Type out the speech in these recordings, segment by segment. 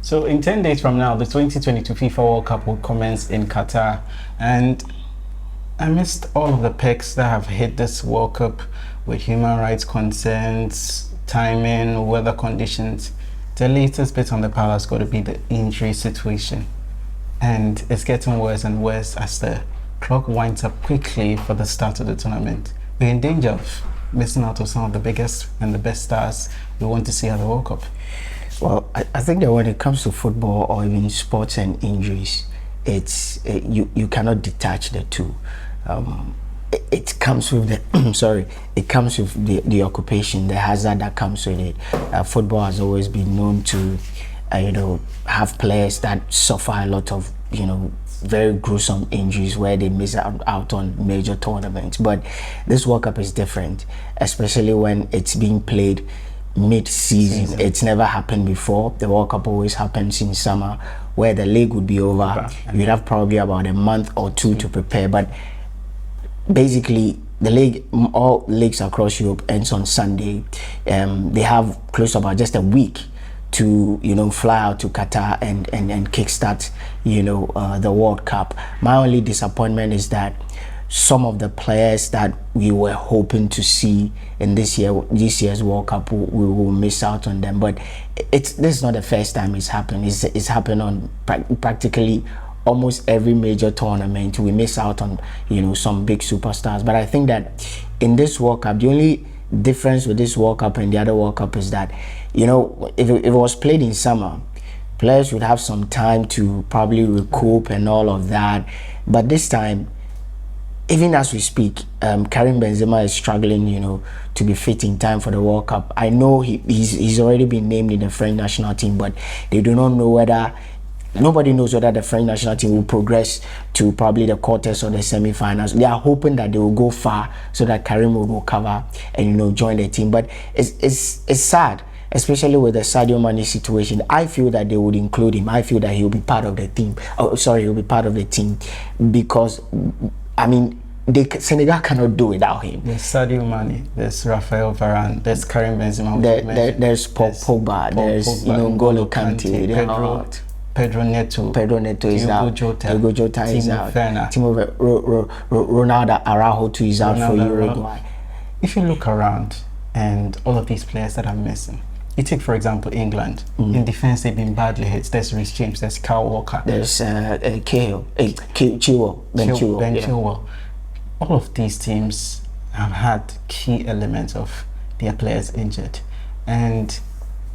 So in 10 days from now, the 2022 FIFA World Cup will commence in Qatar. And amidst all of the perks that have hit this World Cup with human rights concerns, timing, weather conditions, the latest bit on the pile has got to be the injury situation. And it's getting worse and worse as the clock winds up quickly for the start of the tournament. We're in danger of missing out on some of the biggest and the best stars we want to see at the World Cup. Well, I think that when it comes to football or even sports and injuries, you cannot detach the two. It comes with the it comes with the occupation, the hazard that comes with it. Football has always been known to have players that suffer a lot of very gruesome injuries where they miss out on major tournaments. But this World Cup is different, especially when it's being played mid-season. It's never happened before. The World Cup always happens in summer, where the league would be over. You'd have probably about a month or two to prepare. But basically, the league, all leagues across Europe, ends on Sunday. They have close to about just a week to fly out to Qatar and kickstart the World Cup. My only disappointment is that some of the players that we were hoping to see in this year's World Cup, we will miss out on them. But this is not the first time it's happened. It's happened on practically almost every major tournament. We miss out on some big superstars. But I think that in this World Cup, the only difference with this World Cup and the other World Cup is that if it was played in summer, players would have some time to probably recoup and all of that. But this time, even as we speak, Karim Benzema is struggling, to be fit in time for the World Cup. I know he's already been named in the French national team, but they do not know nobody knows whether the French national team will progress to probably the quarters or the semi-finals. They are hoping that they will go far so that Karim will recover and join the team. But it's sad, especially with the Sadio Mane situation. I feel that they would include him. I feel that he'll be part of the team. He'll be part of the team because Senegal cannot do without him. There's Sadio Mane, there's Raphael Varane, there's Karim Benzema. There's Pogba, there's N'Golo Kante, Pedro Neto is out. Diogo Jota is out. Ronaldo Araujo too is out for Uruguay. If you look around and all of these players that are missing, you take for example England. In defense they've been badly hit. There's Reece James, there's Kyle Walker, there's Ben Chilwell. All of these teams have had key elements of their players injured, and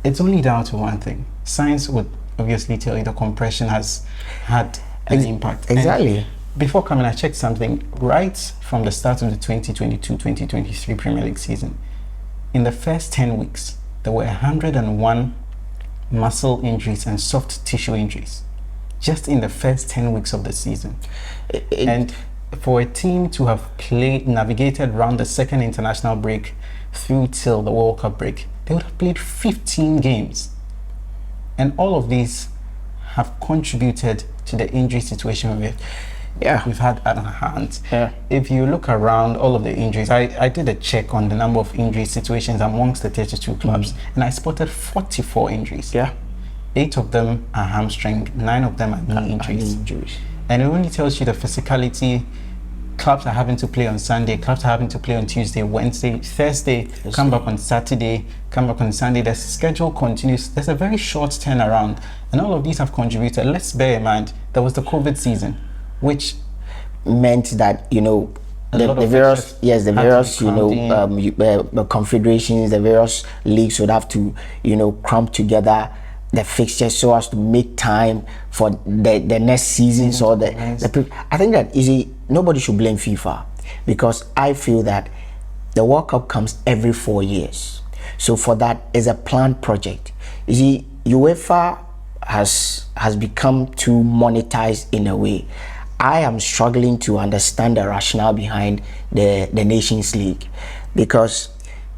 it's only down to one thing. Science would obviously tell you the compression has had an impact. Exactly. And before coming, I checked something. Right from the start of the 2022-2023 Premier League season, in the first 10 weeks, there were 101 muscle injuries and soft tissue injuries just in the first 10 weeks of the season. And for a team to have navigated around the second international break through till the World Cup break, they would have played 15 games. And all of these have contributed to the injury situation we've had at hand. If you look around all of the injuries, I did a check on the number of injury situations amongst the 32 clubs, and I spotted 44 injuries. 8 of them are hamstring, 9 of them are knee injuries. And it only tells you the physicality. Clubs are having to play on Sunday, clubs are having to play on Tuesday, Wednesday, Thursday, come back on Saturday, come back on Sunday. The schedule continues. There's a very short turnaround, and all of these have contributed. Let's bear in mind there was the COVID season, which meant that the various confederations, the various leagues would have to crump together the fixtures so as to make time for the next seasons or I think that nobody should blame FIFA, because I feel that the World Cup comes every 4 years. So for that is a planned project. You see, UEFA has become too monetized in a way. I am struggling to understand the rationale behind the Nations League, because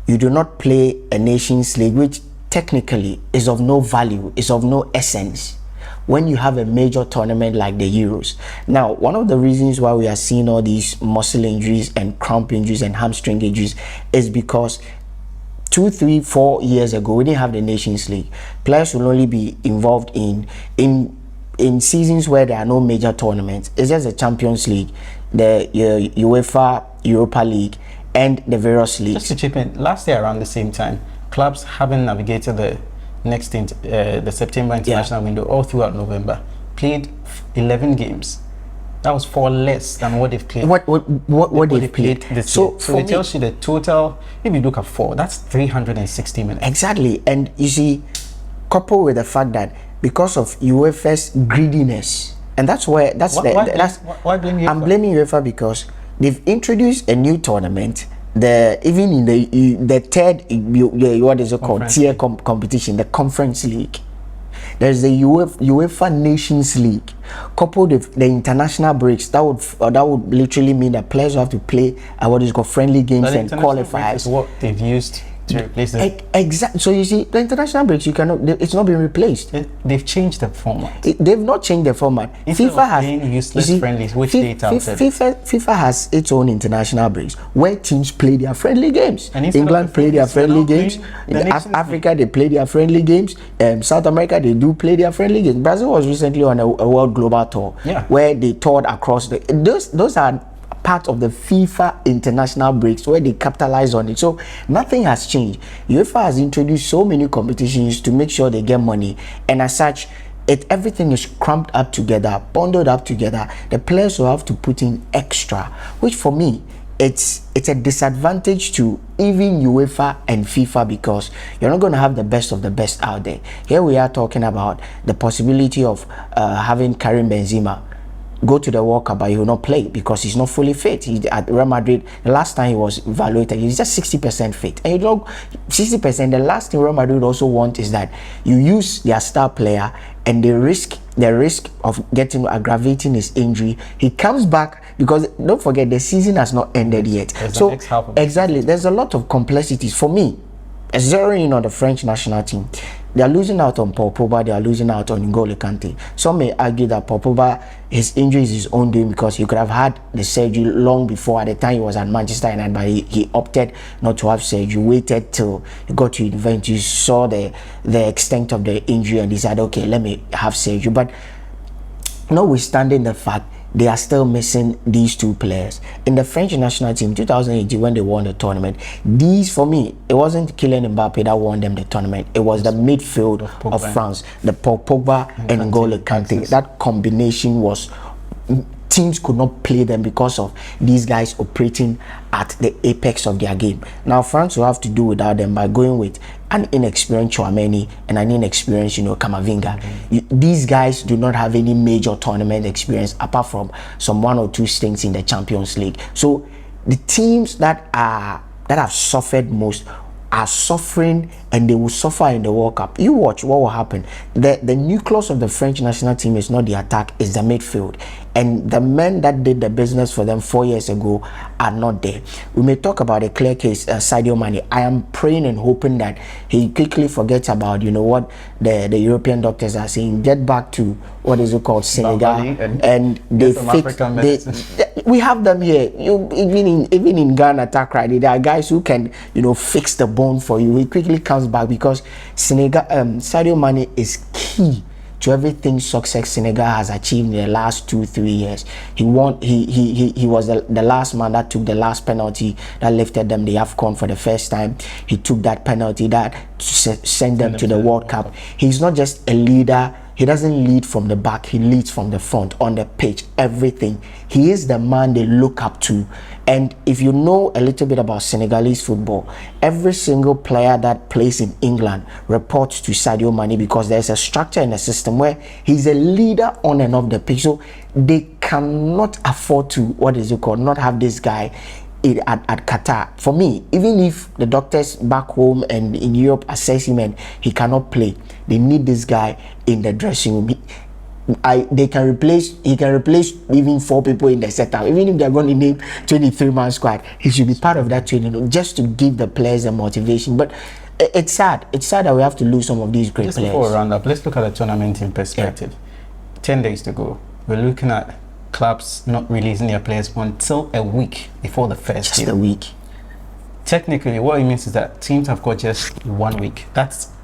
you do not play a Nations League which technically is of no value, is of no essence, when you have a major tournament like the Euros. Now, one of the reasons why we are seeing all these muscle injuries and cramp injuries and hamstring injuries is because 2, 3, 4 years ago, we didn't have the Nations League. Players will only be involved in seasons where there are no major tournaments. It's just the Champions League, the UEFA Europa League, and the various leagues. Just to chip in, last year around the same time, clubs haven't navigated the the September international window all throughout November. Played 11 games. That was 4 less than what they've played. What they've played this year. So it tells you the total. If you look at 4, that's 360 minutes. Exactly, and you see, coupled with the fact that because of UEFA's greediness, and that's why blame UEFA? I'm blaming UEFA because they've introduced a new tournament. Even in the third, what is it called, tier competition, the Conference League. There's the UEFA Nations League, coupled with the international breaks. That would literally mean that players have to play what is called friendly games and qualifiers. Is what they've used to replace it. Exactly. So you see, the international breaks, it's not being replaced. They've changed the format. They've not changed the format. FIFA has useless friendlies, which FIFA has its own international breaks where teams play their friendly games. England play their friendly games. In Africa, they play their friendly games. South America, they do play their friendly games. Brazil was recently on a World Global Tour where they toured across those are part of the FIFA international breaks where they capitalize on it. So nothing has changed. UEFA has introduced so many competitions to make sure they get money, and as such, everything is cramped up together, bundled up together. The players will have to put in extra, which for me, it's a disadvantage to even UEFA and FIFA because you're not going to have the best of the best out there. Here we are talking about the possibility of having Karim Benzema go to the World Cup, but he will not play because he's not fully fit. At Real Madrid, the last time he was evaluated, he's just 60% fit. And 60%, the last thing Real Madrid also want is that you use their star player and the risk of aggravating his injury. He comes back because don't forget the season has not ended yet. So exactly, there's a lot of complexities. For me, zeroing in on the French national team, they are losing out on Paul Pogba, they are losing out on N'Golo Kante. Some may argue that Paul Pogba, his injury is his own doing because he could have had the surgery long before, at the time he was at Manchester United, but he opted not to have surgery, waited till he got to Juventus, saw the extent of the injury and decided, okay, let me have surgery. But notwithstanding the fact, they are still missing these 2 players. In the French national team, 2018, when they won the tournament, for me, it wasn't Kylian Mbappe that won them the tournament. It was the midfield of France, the Paul Pogba and N'Golo Kante. That combination was... Teams could not play them because of these guys operating at the apex of their game. Now France will have to do without them by going with an inexperienced Chouameni and an inexperienced, Camavinga. These guys do not have any major tournament experience apart from some 1 or 2 stints in the Champions League. So the teams that have suffered most are suffering, and they will suffer in the World Cup. You watch what will happen. The nucleus of the French national team is not the attack, it's the midfield. And the men that did the business for them 4 years ago are not there. We may talk about a clear case, Sadio Mane. I am praying and hoping that he quickly forgets about, what the European doctors are saying. Get back to, what is it called, Senegal. And they fix... we have them here. Even in Ghana, there are guys who can, fix the bone for you. He quickly comes back because Sadio Mane is key to everything success Senegal has achieved in the last 2-3 years. He was the last man that took the last penalty that lifted them the AFCON for the first time. He took that penalty that sent them to the World Cup. He's not just a leader. He doesn't lead from the back, he leads from the front, on the pitch, everything. He is the man they look up to. And if you know a little bit about Senegalese football, every single player that plays in England reports to Sadio Mane because there's a structure in the system where he's a leader on and off the pitch. So they cannot afford to, not have this guy at Qatar. For me, even if the doctors back home and in Europe assess him and he cannot play, they need this guy in the dressing room. He can replace even 4 people in the setup. Even if they're going to name 23-man squad, he should be part of that training room just to give the players a motivation. But it's sad that we have to lose some of these great players. Before we round up, let's look at the tournament in perspective. 10 days to go. We're looking at clubs not releasing their players until a week before the first game. Just a week. technically, what it means is that teams have got just 1 week.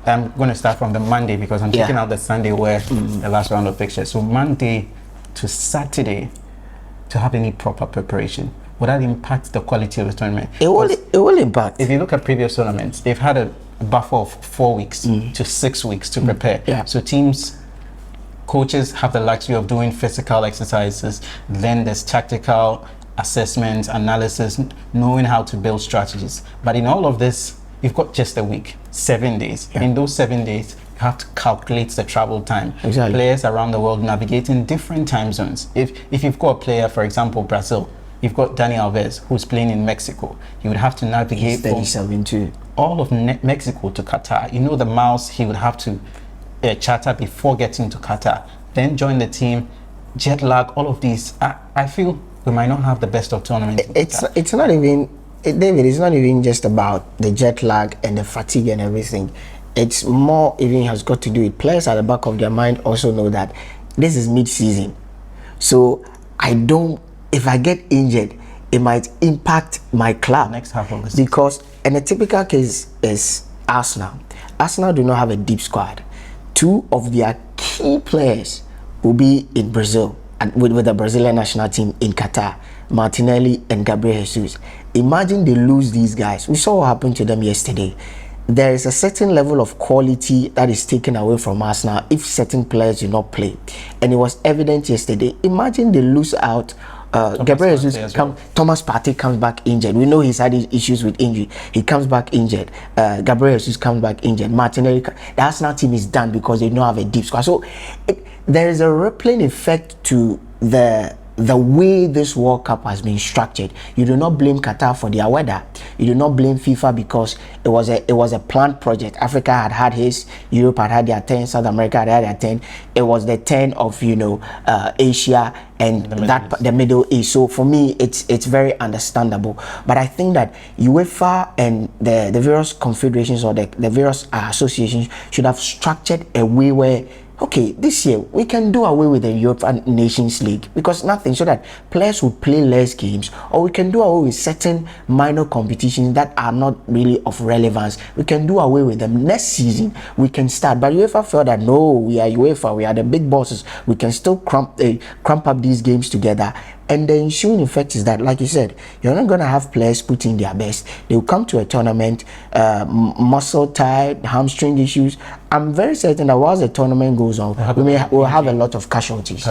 I'm going to start from the Monday because I'm taking out the Sunday where the last round of fixtures. So Monday to Saturday to have any proper preparation. Would that impact the quality of the tournament? It will impact. If you look at previous tournaments, they've had a buffer of 4 weeks to 6 weeks to prepare. Yeah. So coaches have the luxury of doing physical exercises. Then there's tactical assessments, analysis, knowing how to build strategies. But in all of this, you've got just a week, 7 days. Yeah. In those 7 days, you have to calculate the travel time. Exactly. Players around the world navigating different time zones. If you've got a player, for example, Brazil, you've got Dani Alves, who's playing in Mexico. You would have to navigate 37 too. all of Mexico to Qatar. You know the miles he would have to charter before getting to Qatar. Then join the team, jet lag, all of these. I feel we might not have the best of tournaments. It's not even, David, it's not even just about the jet lag and the fatigue and everything. It's more even has got to do with players at the back of their mind also know that this is mid-season. So if I get injured, it might impact my club. Next half of the season. Because, and a typical case is Arsenal. Arsenal do not have a deep squad. 2 of their key players will be in Brazil and with the Brazilian national team in Qatar, Martinelli and Gabriel Jesus. Imagine they lose these guys. We saw what happened to them yesterday. There is a certain level of quality that is taken away from Arsenal if certain players do not play. And it was evident yesterday. Imagine they lose out. Gabriel Jesus Thomas Partey comes back injured. We know he's had issues with injury. He comes back injured. Gabriel Jesus comes back injured. Martinelli, the Arsenal team is done because they don't have a deep squad. So there is a rippling effect to the way this World Cup has been structured. You do not blame Qatar for their weather. You do not blame FIFA because it was a planned project. Africa had his, Europe had their 10, South America had their 10. It was the 10 of Asia and the Middle East. So for me, it's very understandable. But I think that UEFA and the various confederations or the various associations should have structured a way where, okay, this year we can do away with the European Nations League because nothing, so that players would play less games, or we can do away with certain minor competitions that are not really of relevance. We can do away with them. Next season we can start. But UEFA felt that no, we are UEFA, we are the big bosses. We can still crump up these games together. And the ensuing effect is that, like you said, you're not going to have players put in their best. They'll come to a tournament, muscle tired, hamstring issues. I'm very certain that while the tournament goes on, we'll have a lot of casualties.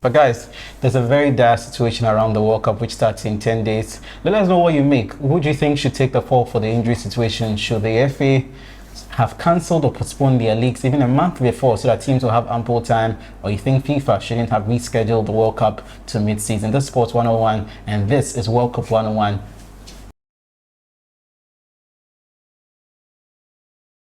But guys, there's a very dire situation around the World Cup, which starts in 10 days. Let us know what you make. Who do you think should take the fall for the injury situation? Should the FA have cancelled or postponed their leagues even a month before so that teams will have ample time, or you think FIFA shouldn't have rescheduled the World Cup to mid-season? This is Sports 101 and this is World Cup 101.